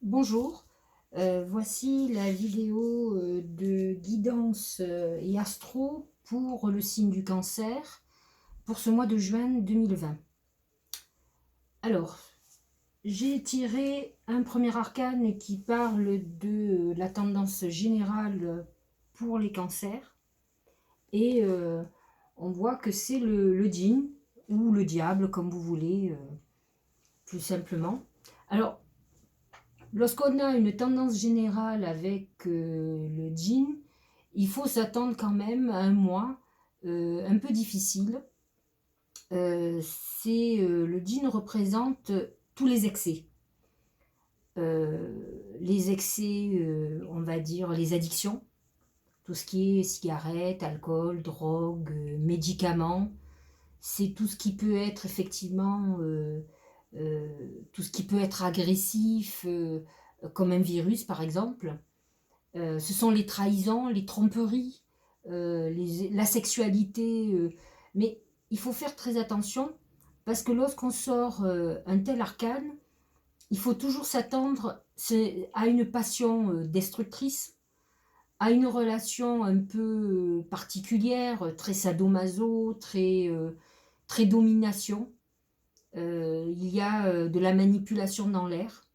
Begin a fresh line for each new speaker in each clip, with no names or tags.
Bonjour, voici la vidéo de guidance et astro pour le signe du cancer pour ce mois de juin 2020. Alors, j'ai tiré un premier arcane qui parle de la tendance générale pour les cancers et on voit que c'est le djinn ou le diable comme vous voulez, plus simplement. Alors, lorsqu'on a une tendance générale avec le djinn, il faut s'attendre quand même à un mois un peu difficile. Le djinn représente tous les excès. Les excès, on va dire les addictions, tout ce qui est cigarettes, alcool, drogue, médicaments, c'est tout ce qui peut être effectivement, tout ce qui peut être agressif, comme un virus par exemple. Ce sont les trahisons, les tromperies, la sexualité. Mais il faut faire très attention parce que lorsqu'on sort un tel arcane, il faut toujours s'attendre à une passion destructrice, à une relation un peu particulière, très sadomaso, très domination. Il y a de la manipulation dans l'air.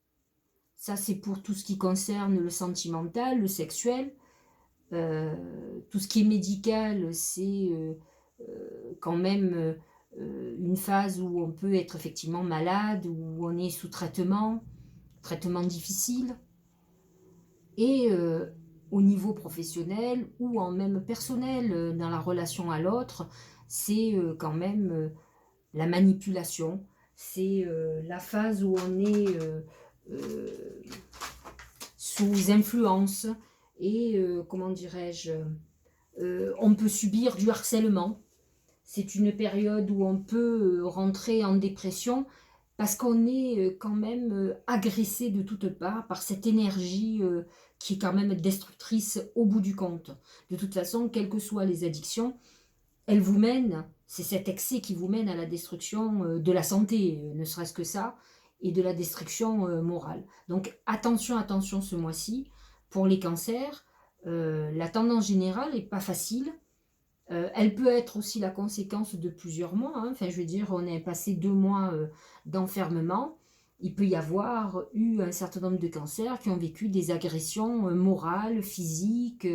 Ça, c'est pour tout ce qui concerne le sentimental, le sexuel. Tout ce qui est médical, c'est quand même une phase où on peut être effectivement malade, où on est sous traitement difficile. Et au niveau professionnel ou en même personnel, dans la relation à l'autre, c'est quand même la manipulation. C'est la phase où on est sous influence et, comment dirais-je, on peut subir du harcèlement. C'est une période où on peut rentrer en dépression parce qu'on est quand même agressé de toutes parts par cette énergie qui est quand même destructrice au bout du compte. De toute façon, quelles que soient les addictions, elles vous mènent, c'est cet excès qui vous mène à la destruction de la santé, ne serait-ce que ça, et de la destruction morale. Donc attention, attention ce mois-ci, pour les cancers, la tendance générale n'est pas facile. Elle peut être aussi la conséquence de plusieurs mois, hein. Enfin, je veux dire, on est passé 2 mois d'enfermement. Il peut y avoir eu un certain nombre de cancers qui ont vécu des agressions morales, physiques,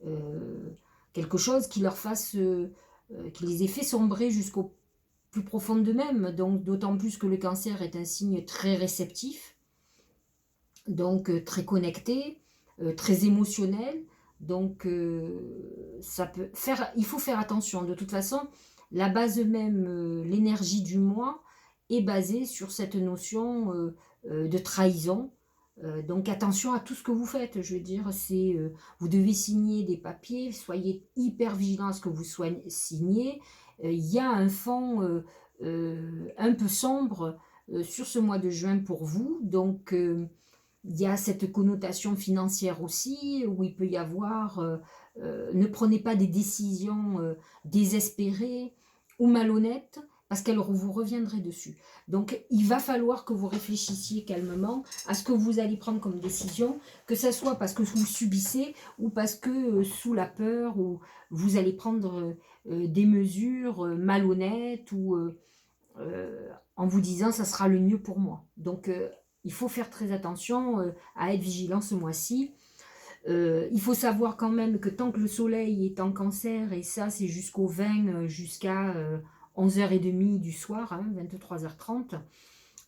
euh, quelque chose qui leur fasse, qui les ait fait sombrer jusqu'au plus profond d'eux-mêmes. Donc, d'autant plus que le cancer est un signe très réceptif, donc très connecté, très émotionnel. Donc, il faut faire attention. De toute façon, la base même, l'énergie du moi, est basée sur cette notion de trahison. Donc attention à tout ce que vous faites. Je veux dire, vous devez signer des papiers, soyez hyper vigilant à ce que vous signez. Il y a un fond un peu sombre sur ce mois de juin pour vous. Donc il y a cette connotation financière aussi, où il peut y avoir, ne prenez pas des décisions désespérées ou malhonnêtes, parce qu'elles vous reviendraient dessus. Donc il va falloir que vous réfléchissiez calmement à ce que vous allez prendre comme décision, que ce soit parce que vous subissez ou parce que sous la peur, ou vous allez prendre des mesures malhonnêtes, ou en vous disant ça sera le mieux pour moi. Donc il faut faire très attention à être vigilant ce mois-ci. Il faut savoir quand même que tant que le soleil est en cancer, et ça c'est jusqu'au 20, jusqu'à 11h30 du soir, hein, 23h30,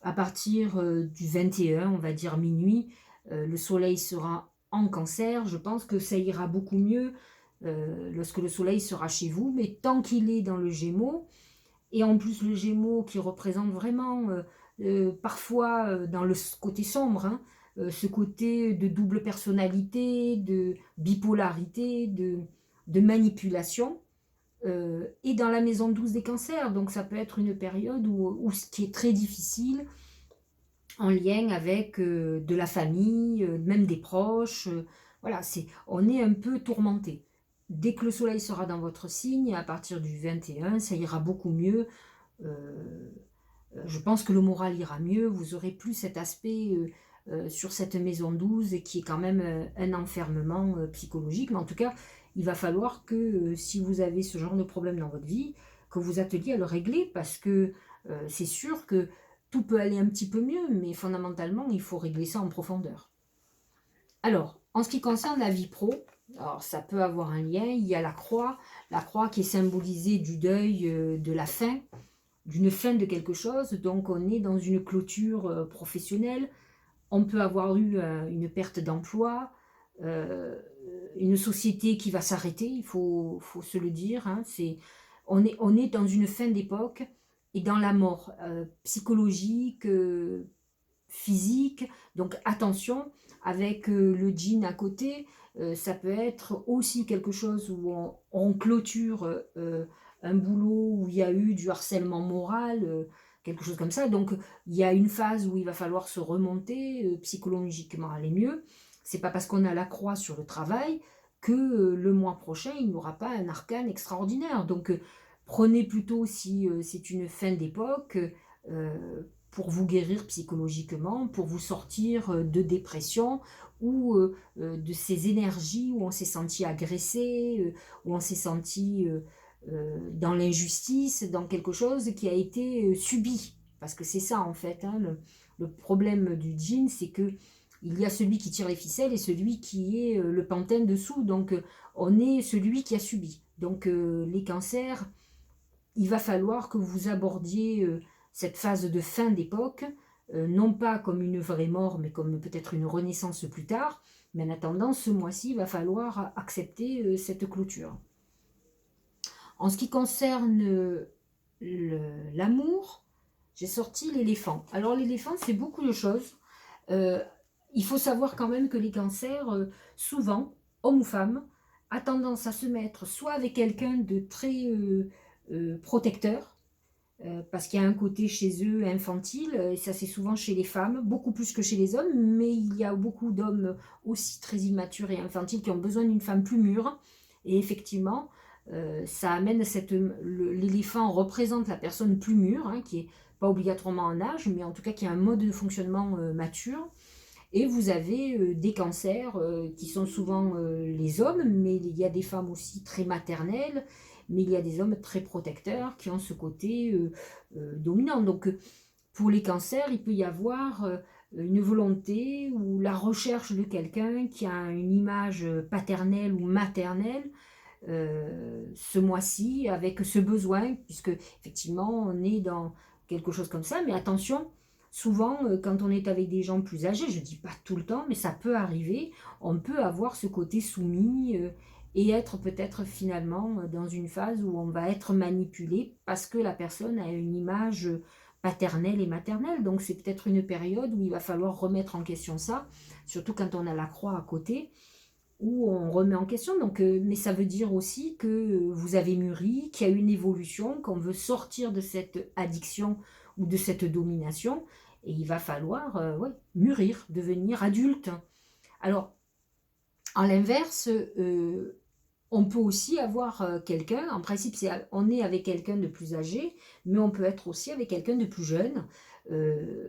à partir du 21, on va dire minuit, le soleil sera en cancer. Je pense que ça ira beaucoup mieux lorsque le soleil sera chez vous, mais tant qu'il est dans le Gémeaux, et en plus le Gémeaux qui représente vraiment parfois dans le côté sombre, hein, ce côté de double personnalité, de bipolarité, de manipulation, et dans la maison 12 des cancers. Donc ça peut être une période où ce qui est très difficile en lien avec de la famille, même des proches. Voilà, on est un peu tourmenté. Dès que le soleil sera dans votre signe, à partir du 21, ça ira beaucoup mieux. Je pense que le moral ira mieux, vous aurez plus cet aspect sur cette maison 12 qui est quand même un enfermement psychologique. Mais en tout cas, il va falloir que si vous avez ce genre de problème dans votre vie, que vous atteliez à le régler parce que c'est sûr que tout peut aller un petit peu mieux, mais fondamentalement, il faut régler ça en profondeur. Alors, en ce qui concerne la vie pro, alors ça peut avoir un lien, il y a la croix qui est symbolisée du deuil, de la fin, d'une fin de quelque chose, donc on est dans une clôture professionnelle, on peut avoir eu une perte d'emploi, une société qui va s'arrêter, faut se le dire, hein, on est dans une fin d'époque et dans la mort psychologique, physique, donc attention, avec le jean à côté, ça peut être aussi quelque chose où on clôture un boulot où il y a eu du harcèlement moral, quelque chose comme ça. Donc il y a une phase où il va falloir se remonter, psychologiquement aller mieux. C'est pas parce qu'on a la croix sur le travail que le mois prochain, il n'y aura pas un arcane extraordinaire. Donc prenez plutôt, si c'est une fin d'époque, pour vous guérir psychologiquement, pour vous sortir de dépression ou de ces énergies où on s'est senti agressé, où on s'est senti dans l'injustice, dans quelque chose qui a été subi. Parce que c'est ça en fait, hein, le problème du djinn, c'est que il y a celui qui tire les ficelles et celui qui est le pantin dessous. Donc on est celui qui a subi. Donc les cancers, il va falloir que vous abordiez cette phase de fin d'époque, non pas comme une vraie mort, mais comme peut-être une renaissance plus tard. Mais en attendant, ce mois-ci, il va falloir accepter cette clôture. En ce qui concerne l'amour, j'ai sorti l'éléphant. Alors l'éléphant, c'est beaucoup de choses. Euh, il faut savoir quand même que les cancers, souvent, hommes ou femmes, a tendance à se mettre soit avec quelqu'un de très protecteur, parce qu'il y a un côté chez eux infantile, et ça c'est souvent chez les femmes, beaucoup plus que chez les hommes, mais il y a beaucoup d'hommes aussi très immatures et infantiles qui ont besoin d'une femme plus mûre, et effectivement, ça amène l'éléphant représente la personne plus mûre, hein, qui est pas obligatoirement en âge, mais en tout cas qui a un mode de fonctionnement mature, et vous avez des cancers qui sont souvent les hommes, mais il y a des femmes aussi très maternelles, mais il y a des hommes très protecteurs qui ont ce côté dominant. Donc pour les cancers, il peut y avoir une volonté ou la recherche de quelqu'un qui a une image paternelle ou maternelle ce mois-ci avec ce besoin, puisque effectivement on est dans quelque chose comme ça, mais attention, souvent quand on est avec des gens plus âgés, je ne dis pas tout le temps, mais ça peut arriver, on peut avoir ce côté soumis et être peut-être finalement dans une phase où on va être manipulé parce que la personne a une image paternelle et maternelle, donc c'est peut-être une période où il va falloir remettre en question ça, surtout quand on a la croix à côté, où on remet en question. Donc, mais ça veut dire aussi que vous avez mûri, qu'il y a une évolution, qu'on veut sortir de cette addiction ou de cette domination, et il va falloir ouais, mûrir, devenir adulte. Alors, à l'inverse, on peut aussi avoir quelqu'un, en principe, on est avec quelqu'un de plus âgé, mais on peut être aussi avec quelqu'un de plus jeune, euh,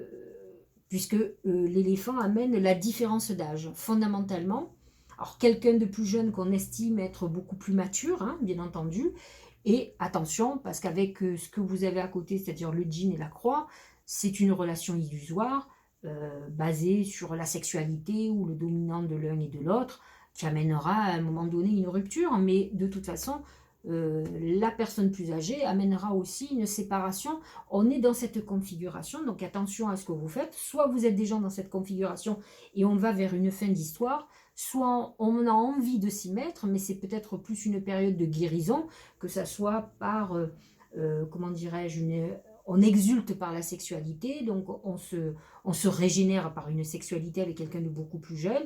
puisque l'éléphant amène la différence d'âge. Fondamentalement, alors quelqu'un de plus jeune qu'on estime être beaucoup plus mature, hein, bien entendu, et attention, parce qu'avec ce que vous avez à côté, c'est-à-dire le djinn et la croix, c'est une relation illusoire, basée sur la sexualité ou le dominant de l'un et de l'autre, qui amènera à un moment donné une rupture, mais de toute façon, la personne plus âgée amènera aussi une séparation. On est dans cette configuration, donc attention à ce que vous faites. Soit vous êtes déjà dans cette configuration et on va vers une fin d'histoire, soit on a envie de s'y mettre, mais c'est peut-être plus une période de guérison, que ça soit par, comment dirais-je, on exulte par la sexualité, donc on se régénère par une sexualité avec quelqu'un de beaucoup plus jeune,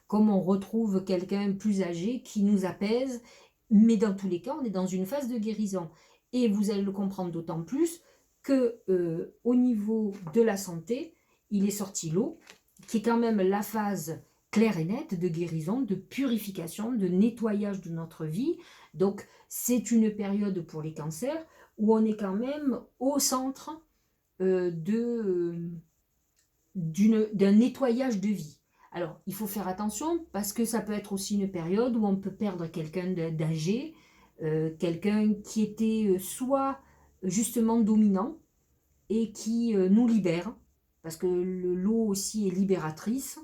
comme on retrouve quelqu'un plus âgé qui nous apaise, mais dans tous les cas, on est dans une phase de guérison. Et vous allez le comprendre d'autant plus que au niveau de la santé, il est sorti l'eau, qui est quand même la phase claire et nette de guérison, de purification, de nettoyage de notre vie. Donc c'est une période pour les cancers où on est quand même au centre de d'un nettoyage de vie. Alors, il faut faire attention parce que ça peut être aussi une période où on peut perdre quelqu'un d'âgé, quelqu'un qui était soit justement dominant et qui nous libère, parce que l'eau aussi est libératrice.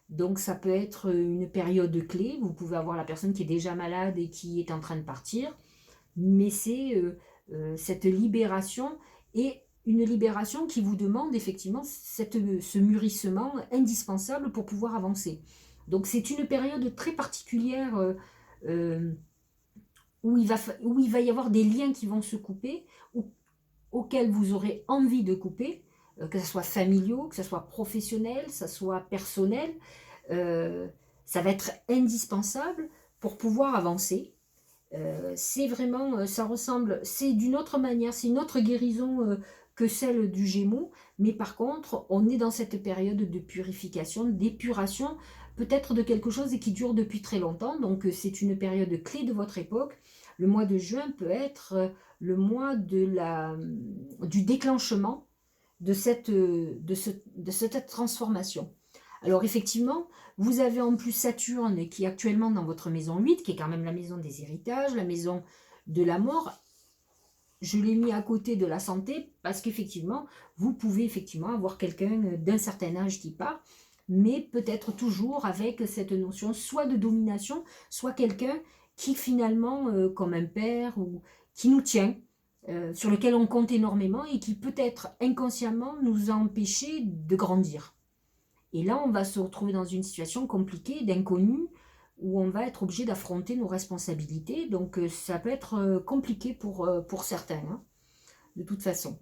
Donc ça peut être une période clé. Vous pouvez avoir la personne qui est déjà malade et qui est en train de partir, mais c'est cette libération et une libération qui vous demande effectivement ce mûrissement indispensable pour pouvoir avancer. Donc c'est une période très particulière euh, où il va y avoir des liens qui vont se couper, auxquels vous aurez envie de couper, que ce soit familiaux, que ce soit professionnel, que ce soit personnel. Ça va être indispensable pour pouvoir avancer. C'est vraiment, ça ressemble, c'est d'une autre manière, c'est une autre guérison que celle du Gémeaux, mais par contre, on est dans cette période de purification, d'épuration, peut-être de quelque chose qui dure depuis très longtemps, donc c'est une période clé de votre époque. Le mois de juin peut être le mois du déclenchement de cette transformation. Alors effectivement, vous avez en plus Saturne qui est actuellement dans votre maison 8, qui est quand même la maison des héritages, la maison de la mort. Je l'ai mis à côté de la santé parce qu'effectivement, vous pouvez effectivement avoir quelqu'un d'un certain âge qui part, mais peut-être toujours avec cette notion soit de domination, soit quelqu'un qui finalement, comme un père, ou qui nous tient, sur lequel on compte énormément et qui peut-être inconsciemment nous a empêchés de grandir. Et là, on va se retrouver dans une situation compliquée, d'inconnu, où on va être obligé d'affronter nos responsabilités. Donc, ça peut être compliqué pour certains, hein, de toute façon.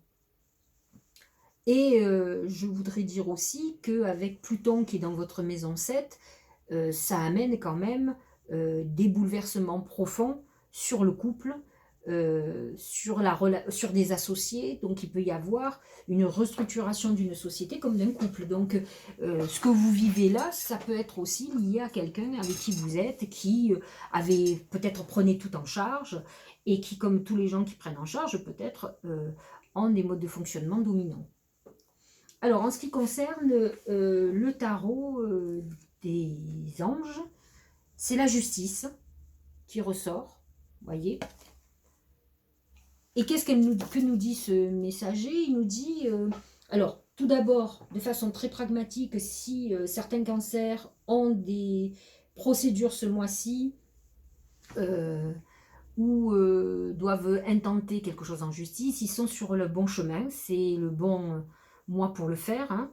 Et je voudrais dire aussi qu'avec Pluton qui est dans votre maison 7, ça amène quand même des bouleversements profonds sur le couple, sur des associés. Donc il peut y avoir une restructuration d'une société comme d'un couple. Donc ce que vous vivez là, ça peut être aussi lié à quelqu'un avec qui vous êtes, qui avait peut-être prenait tout en charge et qui, comme tous les gens qui prennent en charge, peut-être ont des modes de fonctionnement dominants. Alors en ce qui concerne le tarot des anges, c'est la justice qui ressort, voyez. Et qu'est-ce que nous dit ce messager? Il nous dit, alors tout d'abord, de façon très pragmatique, si certains cancers ont des procédures ce mois-ci, ou doivent intenter quelque chose en justice, ils sont sur le bon chemin, c'est le bon mois pour le faire, hein.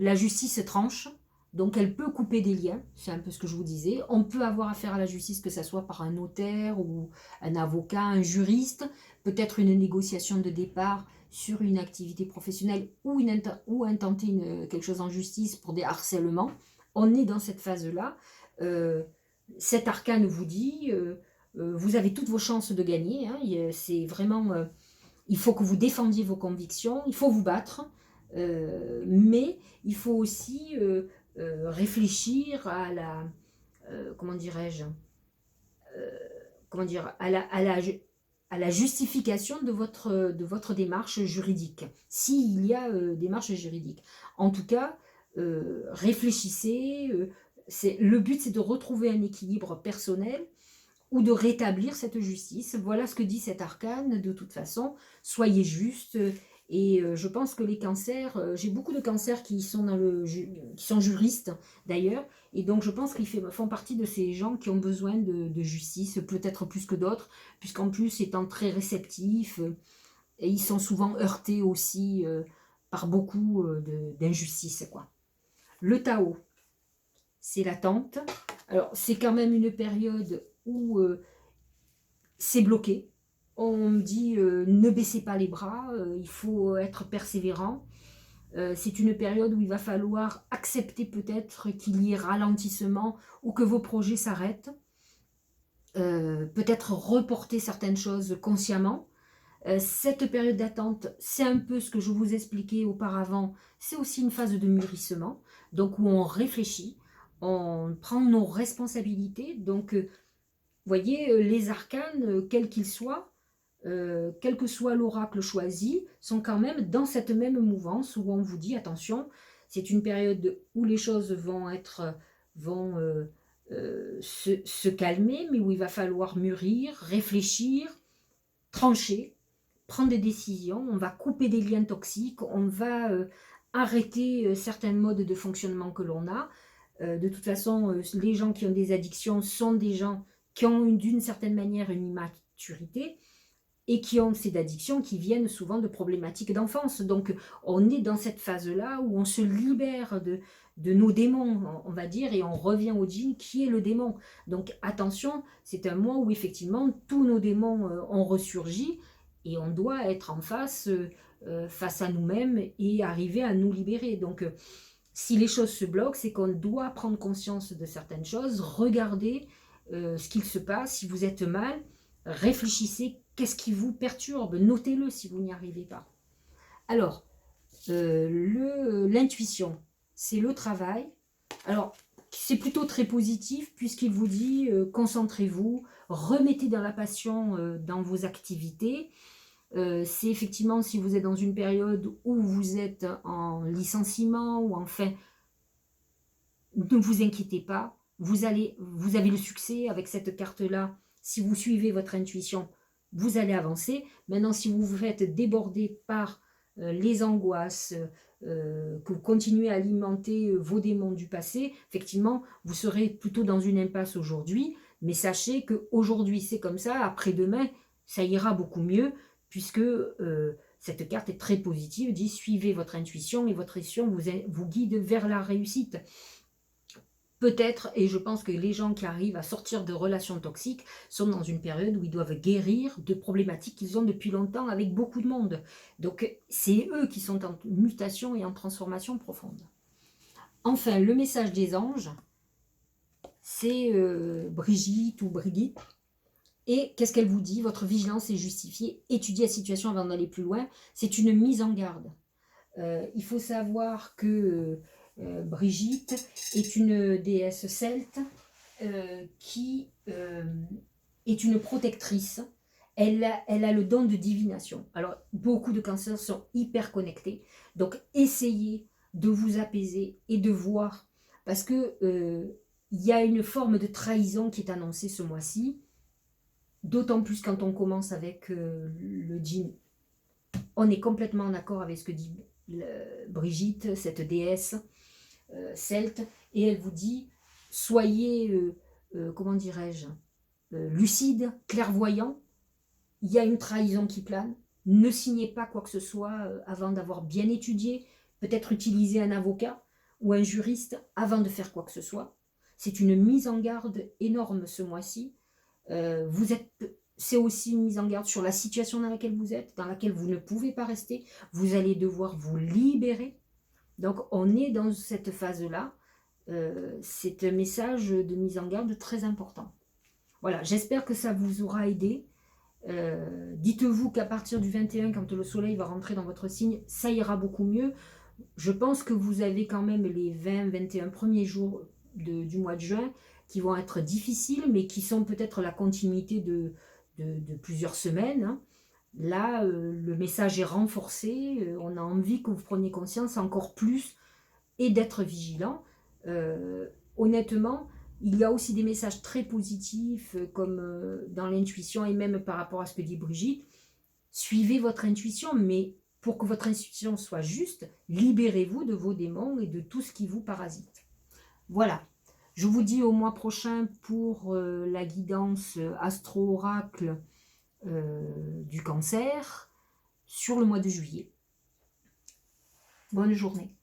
La justice tranche, donc elle peut couper des liens, c'est un peu ce que je vous disais. On peut avoir affaire à la justice, que ce soit par un notaire ou un avocat, un juriste, peut-être une négociation de départ sur une activité professionnelle ou intenter quelque chose en justice pour des harcèlements. On est dans cette phase-là. Cet arcane vous dit, vous avez toutes vos chances de gagner, hein. C'est vraiment, il faut que vous défendiez vos convictions, il faut vous battre, mais il faut aussi réfléchir à la, comment dirais-je, comment dire, à la justification de votre démarche juridique, s'il y a démarche juridique. En tout cas, réfléchissez, le but c'est de retrouver un équilibre personnel ou de rétablir cette justice. Voilà ce que dit cet arcane. De toute façon, soyez juste. Et je pense que les cancers, j'ai beaucoup de cancers qui sont qui sont juristes d'ailleurs, et donc je pense qu'ils font partie de ces gens qui ont besoin de justice, peut-être plus que d'autres, puisqu'en plus étant très réceptifs, et ils sont souvent heurtés aussi par beaucoup d'injustices, quoi. Le Tao, c'est l'attente. Alors c'est quand même une période où c'est bloqué. On dit ne baissez pas les bras, il faut être persévérant. C'est une période où il va falloir accepter peut-être qu'il y ait ralentissement ou que vos projets s'arrêtent. Peut-être reporter certaines choses consciemment. Cette période d'attente, c'est un peu ce que je vous expliquais auparavant, c'est aussi une phase de mûrissement, donc où on réfléchit, on prend nos responsabilités. Donc, voyez, les arcanes, quels qu'ils soient, quel que soit l'oracle choisi, sont quand même dans cette même mouvance où on vous dit attention, c'est une période où les choses vont se calmer, mais où il va falloir mûrir, réfléchir, trancher, prendre des décisions, on va couper des liens toxiques, on va arrêter certains modes de fonctionnement que l'on a. De toute façon, les gens qui ont des addictions sont des gens qui ont d'une certaine manière une immaturité et qui ont ces addictions qui viennent souvent de problématiques d'enfance. Donc on est dans cette phase-là où on se libère de nos démons, on va dire, et on revient au djinn qui est le démon. Donc attention, c'est un mois où effectivement tous nos démons ont ressurgi et on doit être en face à nous-mêmes et arriver à nous libérer. Donc si les choses se bloquent, c'est qu'on doit prendre conscience de certaines choses, regarder ce qu'il se passe. Si vous êtes mal, réfléchissez, qu'est-ce qui vous perturbe, notez-le si vous n'y arrivez pas. Alors, l'intuition, c'est le travail. Alors, c'est plutôt très positif puisqu'il vous dit concentrez-vous, remettez dans la passion dans vos activités. C'est effectivement si vous êtes dans une période où vous êtes en licenciement ou enfin, ne vous inquiétez pas, vous avez le succès avec cette carte-là. Si vous suivez votre intuition, vous allez avancer. Maintenant, si vous vous faites déborder par les angoisses, que vous continuez à alimenter vos démons du passé, effectivement, vous serez plutôt dans une impasse aujourd'hui. Mais sachez qu'aujourd'hui, c'est comme ça. Après-demain, ça ira beaucoup mieux, puisque cette carte est très positive, dit suivez votre intuition et votre intuition vous guide vers la réussite. Peut-être, et je pense que les gens qui arrivent à sortir de relations toxiques sont dans une période où ils doivent guérir de problématiques qu'ils ont depuis longtemps avec beaucoup de monde. Donc c'est eux qui sont en mutation et en transformation profonde. Enfin, le message des anges, c'est Brigitte ou Brigitte. Et qu'est-ce qu'elle vous dit? Votre vigilance est justifiée. Étudiez la situation avant d'aller plus loin. C'est une mise en garde. Il faut savoir que Brigitte est une déesse celte qui est une protectrice. Elle a le don de divination. Alors, beaucoup de cancers sont hyper connectés. Donc, essayez de vous apaiser et de voir. Parce que il y a une forme de trahison qui est annoncée ce mois-ci. D'autant plus quand on commence avec le djinn. On est complètement en accord avec ce que dit Brigitte, cette déesse celte, et elle vous dit soyez, comment dirais-je, lucide, clairvoyant. Il y a une trahison qui plane. Ne signez pas quoi que ce soit avant d'avoir bien étudié. Peut-être utiliser un avocat ou un juriste avant de faire quoi que ce soit. C'est une mise en garde énorme ce mois-ci. C'est aussi une mise en garde sur la situation dans laquelle vous êtes, dans laquelle vous ne pouvez pas rester. Vous allez devoir vous libérer. Donc on est dans cette phase-là. C'est un message de mise en garde très important. Voilà, j'espère que ça vous aura aidé. Dites-vous qu'à partir du 21, quand le soleil va rentrer dans votre signe, ça ira beaucoup mieux. Je pense que vous avez quand même les 20-21 premiers jours du mois de juin qui vont être difficiles, mais qui sont peut-être la continuité de plusieurs semaines. Hein. Là, le message est renforcé, on a envie que vous preniez conscience encore plus et d'être vigilant. Honnêtement, il y a aussi des messages très positifs, comme dans l'intuition et même par rapport à ce que dit Brigitte. Suivez votre intuition, mais pour que votre intuition soit juste, libérez-vous de vos démons et de tout ce qui vous parasite. Voilà. Je vous dis au mois prochain pour la guidance astro-oracle du cancer sur le mois de juillet. Bonne journée.